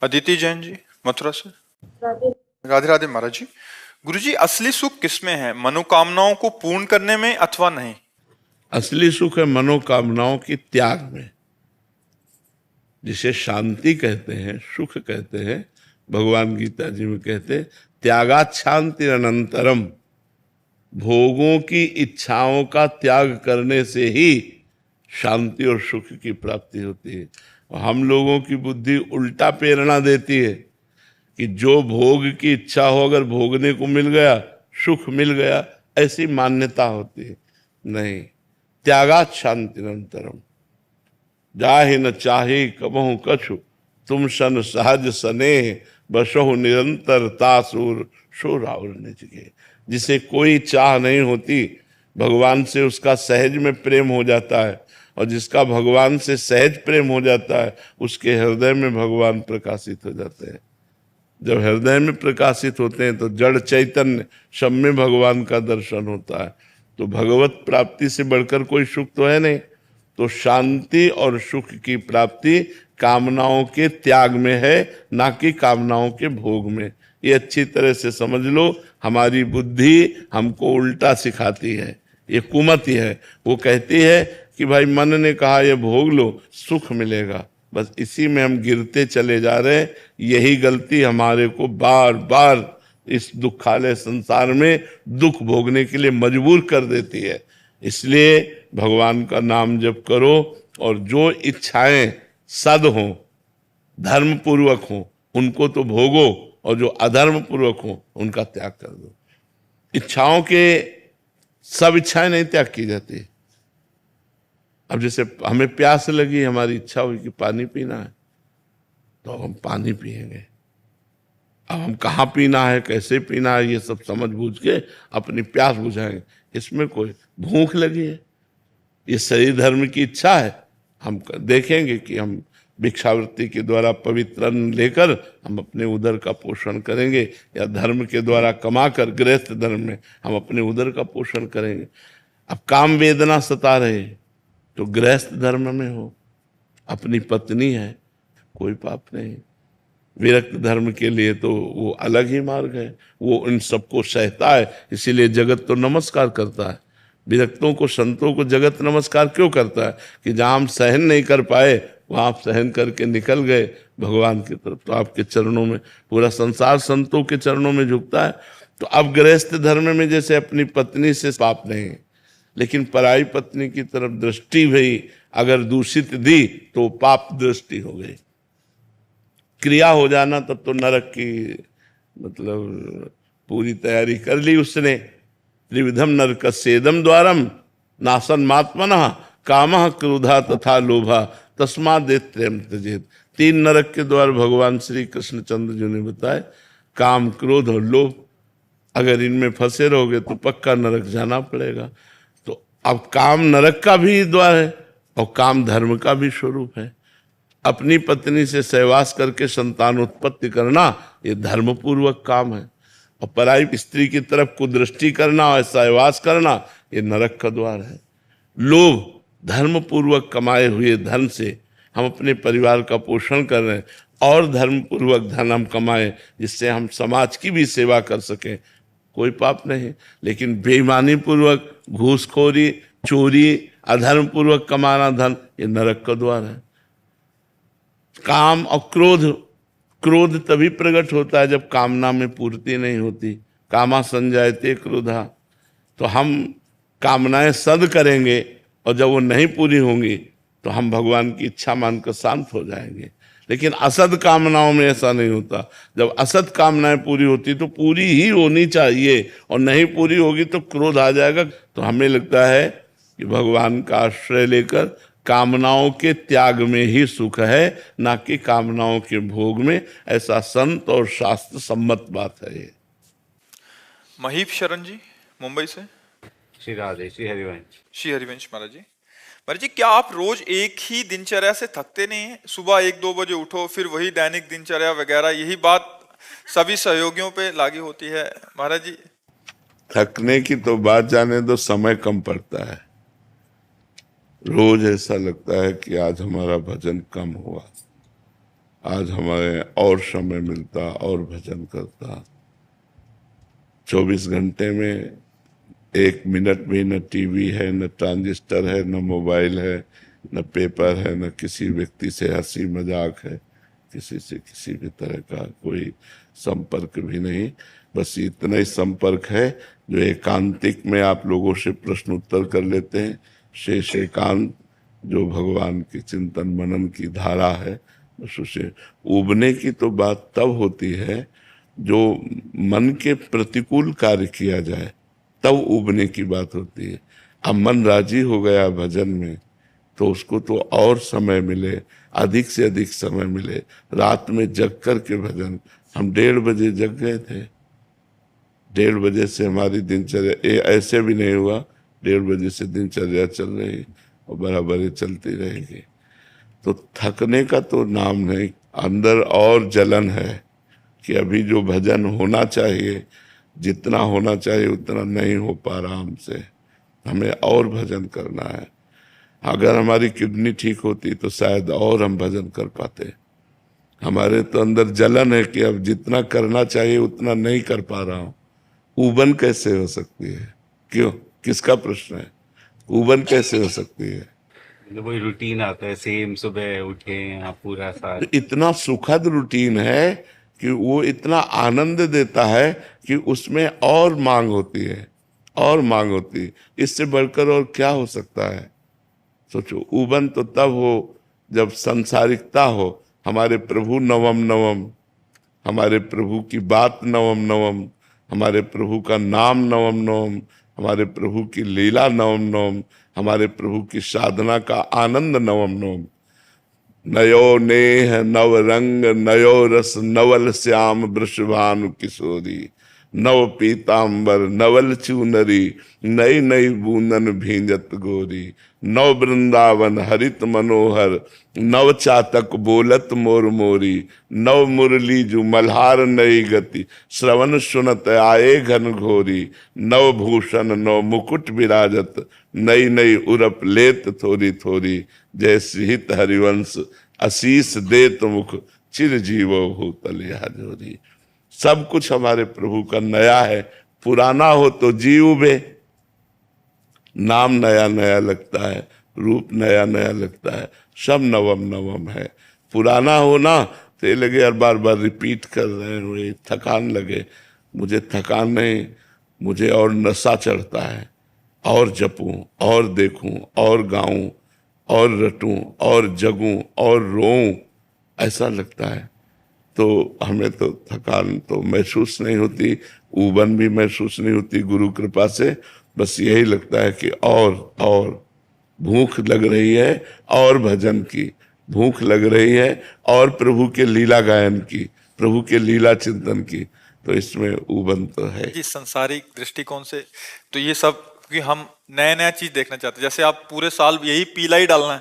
अदिति जैन जी, मथुरा से। राधे। राधे राधे महाराज जी। गुरु जी, असली सुख किसमें है, मनोकामनाओं को पूर्ण करने में अथवा नहीं? असली सुख है मनोकामनाओं की त्याग में, जिसे शांति कहते हैं, सुख कहते हैं। भगवान गीता जी में कहते हैं त्यागात शांति अनंतरम, भोगों की इच्छाओं का त्याग करने से ही शांति और सुख की प्राप्ति होती है। और हम लोगों की बुद्धि उल्टा प्रेरणा देती है कि जो भोग की इच्छा हो, अगर भोगने को मिल गया, सुख मिल गया, ऐसी मान्यता होती है। नहीं, त्यागात शांति अनंतरम, जाहि न चाहे कबहु कछु, तुम सन सहज स्नेह, बसहु निरंतर तासुर शोर आवरण के। जिसे कोई चाह नहीं होती, भगवान से उसका सहज में प्रेम हो जाता है, और जिसका भगवान से सहज प्रेम हो जाता है, उसके हृदय में भगवान प्रकाशित हो जाते हैं। जब हृदय में प्रकाशित होते हैं तो जड़ चैतन्य सब में भगवान का दर्शन होता है। तो भगवत प्राप्ति से बढ़कर कोई सुख तो है नहीं। तो शांति और सुख की प्राप्ति कामनाओं के त्याग में है, ना कि कामनाओं के भोग में। ये अच्छी तरह से समझ लो। हमारी बुद्धि हमको उल्टा सिखाती है, ये कुमति है। वो कहती है कि भाई मन ने कहा ये भोग लो, सुख मिलेगा। बस इसी में हम गिरते चले जा रहे हैं। यही गलती हमारे को बार बार इस दुखालय संसार में दुख भोगने के लिए मजबूर कर देती है। इसलिए भगवान का नाम जप करो, और जो इच्छाएं सद हों, धर्म पूर्वक हों, उनको तो भोगो, और जो अधर्म पूर्वक हों उनका त्याग कर दो। इच्छाओं के सब इच्छाएं नहीं त्याग की जाती। अब जैसे हमें प्यास लगी, हमारी इच्छा हुई कि पानी पीना है, तो हम पानी पिएंगे। अब हम कहाँ पीना है, कैसे पीना है, ये सब समझ बूझ के अपनी प्यास बुझाएंगे। इसमें कोई भूख लगी है, ये शरीर धर्म की इच्छा है। हम देखेंगे कि हम भिक्षावृत्ति के द्वारा पवित्र अन्न लेकर हम अपने उदर का पोषण करेंगे, या धर्म के द्वारा कमाकर गृहस्थ धर्म में हम अपने उदर का पोषण करेंगे। अब काम वेदना सता रहे तो गृहस्थ धर्म में हो, अपनी पत्नी है, कोई पाप नहीं। विरक्त धर्म के लिए तो वो अलग ही मार्ग है, वो इन सबको सहता है। इसीलिए जगत तो नमस्कार करता है। विरक्तों को, संतों को जगत नमस्कार क्यों करता है? कि जहाँ हम सहन नहीं कर पाए, वहाँ आप सहन करके निकल गए भगवान की तरफ। तो आपके चरणों में पूरा संसार संतों के चरणों में झुकता है। तो अब गृहस्थ धर्म में जैसे अपनी पत्नी से पाप नहीं, लेकिन पराई पत्नी की तरफ दृष्टि भी अगर दूषित दी तो पाप दृष्टि हो गई, क्रिया हो जाना, तब तो नरक की मतलब पूरी तैयारी कर ली उसने। त्रिविधम नरक सेदम द्वारम नासन मात्मनः कामः क्रोधा तथा लोभा तस्मादेत्यम त्यजेत। 3 नरक के द्वार भगवान श्री कृष्णचंद्र जी ने बताए, काम, क्रोध और लोभ। अगर इनमें फंसे रहोगे तो पक्का नरक जाना पड़ेगा। तो अब काम नरक का भी द्वार है, और काम धर्म का भी स्वरूप है। अपनी पत्नी से सहवास करके संतान उत्पत्ति करना, ये धर्म पूर्वक काम है। और पराई स्त्री की तरफ कुदृष्टि करना और सहवास करना, ये नरक का द्वार है। लोभ, धर्म पूर्वक कमाए हुए धन से हम अपने परिवार का पोषण कर रहे हैं, और धर्म पूर्वक धन हम कमाएं जिससे हम समाज की भी सेवा कर सकें, कोई पाप नहीं। लेकिन बेईमानी पूर्वक, घूसखोरी, चोरी, अधर्म पूर्वक कमाना धन, ये नरक का द्वार है। काम और क्रोध, क्रोध तभी प्रकट होता है जब कामना में पूर्ति नहीं होती। कामा संजायते क्रोधा। तो हम कामनाएं सद करेंगे, और जब वो नहीं पूरी होंगी तो हम भगवान की इच्छा मानकर शांत हो जाएंगे। लेकिन असद कामनाओं में ऐसा नहीं होता। जब असद कामनाएं पूरी होती तो पूरी ही होनी चाहिए, और नहीं पूरी होगी तो क्रोध आ जाएगा। तो हमें लगता है कि भगवान का आश्रय लेकर कामनाओं के त्याग में ही सुख है, ना कि कामनाओं के भोग में। ऐसा संत और शास्त्र सम्मत बात है ये। महीप शरण जी, मुंबई से। श्री राधे, श्री हरिवंश। श्री हरिवंश महाराज जी। महाराज जी, क्या आप रोज एक ही दिनचर्या से थकते नहीं हैं? सुबह 1-2 बजे उठो, फिर वही दैनिक दिनचर्या वगैरह, यही बात सभी सहयोगियों पे लागू होती है महाराज जी? थकने की तो बात जाने दो, समय कम पड़ता है। रोज ऐसा लगता है कि आज हमारा भजन कम हुआ, आज हमें और समय मिलता और भजन करता। 24 घंटे में 1 मिनट भी न टीवी है, न ट्रांजिस्टर है, न मोबाइल है, न पेपर है, न किसी व्यक्ति से हंसी मजाक है, किसी से किसी भी तरह का कोई संपर्क भी नहीं। बस इतना ही संपर्क है जो एकांतिक में आप लोगों से प्रश्न उत्तर कर लेते हैं। शेष एकांत जो भगवान के चिंतन मनन की धारा है, बस उसे उबने की तो बात तब होती है जो मन के प्रतिकूल कार्य किया जाए, तब उबने की बात होती है। अब मन राजी हो गया भजन में तो उसको तो और समय मिले, अधिक से अधिक समय मिले, रात में जग कर के भजन। हम 1:30 बजे जग गए थे, 1:30 बजे से हमारी दिनचर्या ऐसे भी नहीं हुआ, 1:30 बजे से दिनचर्या चल रही और बराबर चलती रहेगी। तो थकने का तो नाम नहीं, अंदर और जलन है कि अभी जो भजन होना चाहिए, जितना होना चाहिए उतना नहीं हो पा रहा हमसे, हमें और भजन करना है। अगर हमारी किडनी ठीक होती तो शायद और हम भजन कर पाते। हमारे तो अंदर जलन है कि अब जितना करना चाहिए उतना नहीं कर पा रहा हूं। उबन कैसे हो सकती है? क्यों? किसका प्रश्न है? उबन कैसे हो सकती है? मतलब वही रूटीन आता है, सेम सुबह उठे आप पूरा साल। इतना सुखद रूटीन है कि वो इतना आनंद देता है कि उसमें और मांग होती है, और मांग होती है। इससे बढ़कर और क्या हो सकता है? सोचो, उबन तो तब हो जब संसारिकता हो। हमारे प्रभु नवम नवम, हमारे प्रभु की बात नवम नवम, हमारे प्रभु का नाम नवम नवम, हमारे प्रभु की लीला नवम नवम, हमारे प्रभु की साधना का आनंद नवम नवम। नयो नेह नव रंग, नयो रस नवल श्याम, वृषभानु किशोरी, नव पीतांबर नवल चूनरी, नई नई बूंदन भींजत गोरी, नव वृंदावन हरित मनोहर, नव चातक बोलत मोर मोरी, नव मुरली जु मल्हार नई गति, श्रवण सुनत आए घन घोरी, नव भूषण नव मुकुट विराजत, नई नई उरप लेत थोरी थोरी, जय श्रीहित हरिवंश आशीष देत मुख, चिर जीवो भूतल यह जोरी। सब कुछ हमारे प्रभु का नया है। पुराना हो तो जी उबे, नाम नया नया लगता है, रूप नया नया लगता है, सब नवम नवम है। पुराना हो ना तो ये लगे यार बार बार रिपीट कर रहे हैं, वही थकान लगे। मुझे थकान नहीं, मुझे और नशा चढ़ता है, और जपूं और देखूं और गाऊं और रटूं और जगूं और रोऊं, ऐसा लगता है। तो हमें तो थकान तो महसूस नहीं होती, उबन भी महसूस नहीं होती गुरु कृपा से। बस यही लगता है कि और भूख लग रही है, और भजन की भूख लग रही है, और प्रभु के लीला गायन की, प्रभु के लीला चिंतन की। तो इसमें उबन तो है। जी, संसारिक दृष्टिकोण से तो ये सब, क्योंकि हम नया नया चीज देखना चाहते हैं। जैसे आप पूरे साल यही पीला ही डालना है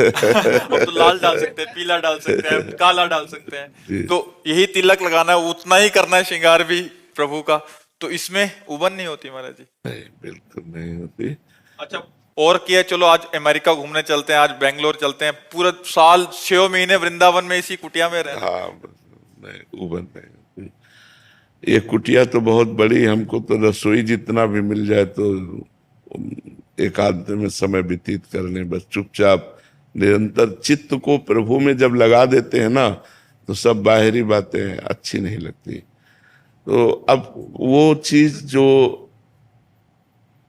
अब तो लाल डाल सकते हैं, पीला डाल सकते हैं, काला डाल सकते हैं, तो यही तिलक लगाना है, उतना ही करना है श्रृंगार भी प्रभु का। तो इसमें उबन नहीं होती महाराज जी? नहीं, बिल्कुल नहीं होती। अच्छा, और क्या, चलो आज अमेरिका घूमने चलते हैं, आज बेंगलोर चलते हैं, पूरा साल 6 महीने वृंदावन में इसी कुटिया में रहना। हाँ, नहीं, उबन नहीं होती। ये कुटिया तो बहुत बड़ी, हमको तो रसोई जितना भी मिल जाए तो एकांत में समय व्यतीत करने, बस चुपचाप निरंतर चित्त को प्रभु में जब लगा देते हैं ना, तो सब बाहरी बातें अच्छी नहीं लगती। तो अब वो चीज जो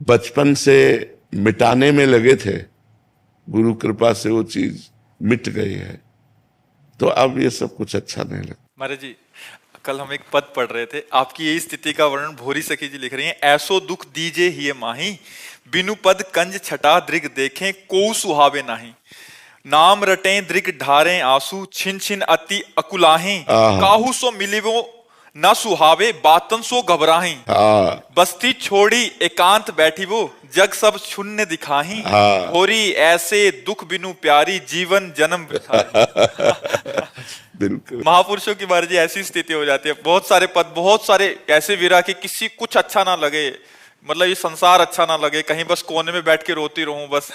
बचपन से मिटाने में लगे थे, गुरु कृपा से वो चीज मिट गई है, तो अब ये सब कुछ अच्छा नहीं लगता। महाराज जी, कल हम एक पद पढ़ रहे थे, आपकी यही स्थिति का वर्णन भोरी सखी जी लिख रही हैं। ऐसो दुख दीजे हिय माही, बिनु पद कंज छटा दृग देखें, को सुहावे नाही। नाम रटें दृग ढारें आंसू, छिन छिन अति अकुलाहें, काहू सो मिलिवो न सुहावे, बातन सो घबराहें। बस्ती छोड़ी एकांत बैठी वो, जग सब शून्य दिखाही, होरी ऐसे दुख बिनु प्यारी, जीवन जन्म बिल्कुल महापुरुषों की महाराज जी ऐसी स्थिति हो जाती है। बहुत सारे पद, बहुत सारे ऐसे विरह कि किसी कुछ अच्छा ना लगे, मतलब ये संसार अच्छा ना लगे, कहीं बस कोने में बैठ के रोती रहूं बस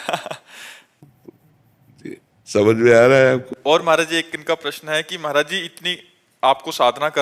समझ में आ रहा है आपको? और महाराज जी एक इनका प्रश्न है कि महाराज जी इतनी आपको साधना कर